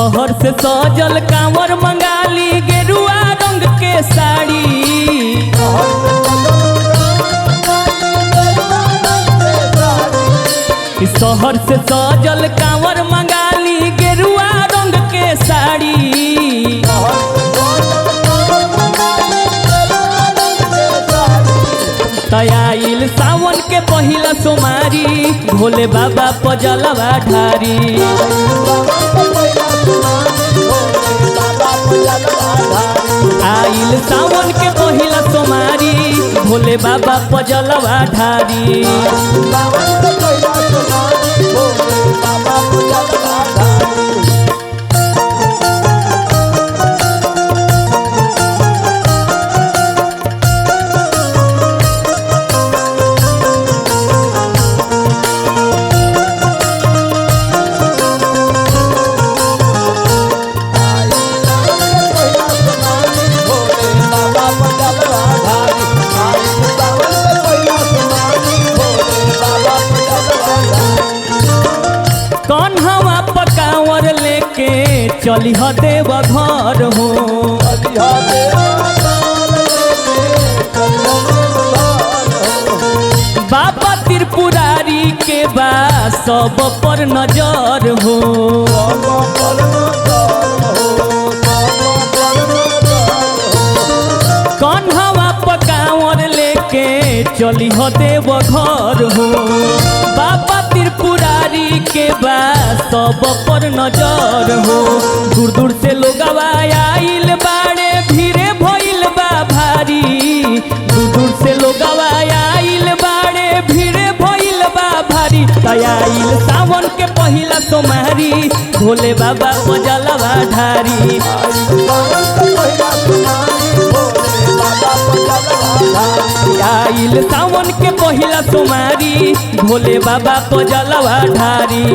शहर से सजल कांवर मंगाली गेरुआ रंग के साड़ी। शहर से सजल कांवर मंगाली गेरुआ रंग के साड़ी। तयाइल सावन के पहिला सोमारी भोले बाबा पजलवा ढारी। आइल सावन के पहिला सोमारी भोले बाबा पजलवा ढारी। कन्हवा पकावर लेके चली ह देव घर हो। बाबा त्रिपुरारी के बा सब पर नजर हो। कन्हवा पकावर लेके चली ह देव घर हो। बाबा त्रिपुरारी के बा सब पर नजर हो। दूर दूर से लोग आइल बाड़े भीड़े भइल बा भारी। दूर दूर से लोग आइल बाड़े भीड़े भइल बा भारी। तयाइल सावन के पहिला सोमारी भोले बाबा पजलवा ढारी। आइल सावन के पहिला सोमारी भोले बाबा पजलवा ढारी।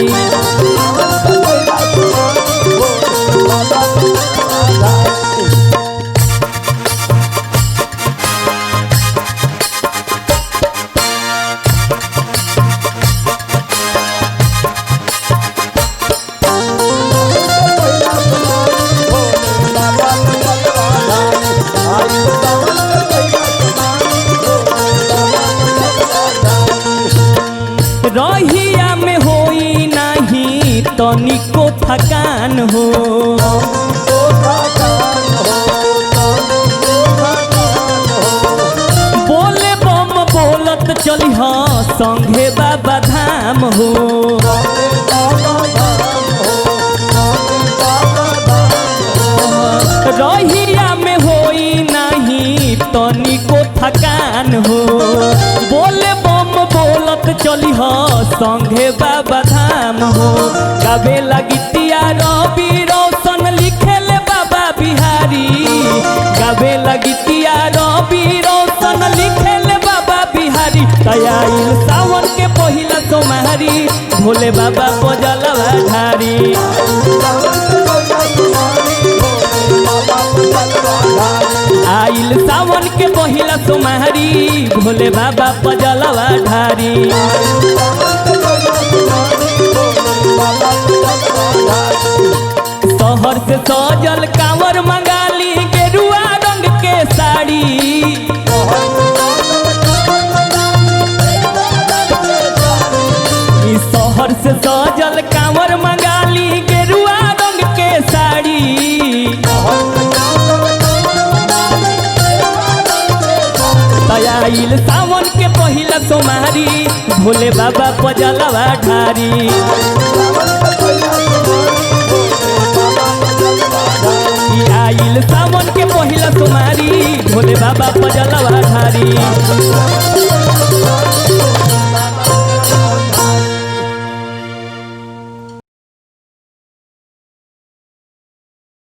रहिया में होई नहीं तनिको थकान हो। बोले बम बोलत चली हाँ संघे बाबा धाम हो। रहिया में होई नहीं तनिको थकान हो। बोले बम बोलत चली हो संघे बाबा धाम हो। गावे लगितिया रवि रोशन लिखेले बाबा बिहारी। गावे लगितिया रवि रोशन लिखेले बाबा बिहारी। तयाइल सावन के पहिला सोमारी भोले बाबा पजलवा ढारी। आइल सावन के पहिला सोमारी भोले बाबा पजलवा ढारी। शहर से सजल कांवर मंगाली गेरुआ रंग के साड़ी। शहर से सजल कांवर मंगाली गेरुआ रंग के साड़ी। तयाइल सावन के पहिला सोमारी भोले बाबा पजलवा ढारी। आइल सावन के पहिला सोमारी भोले बाबा पजलवा ढारी।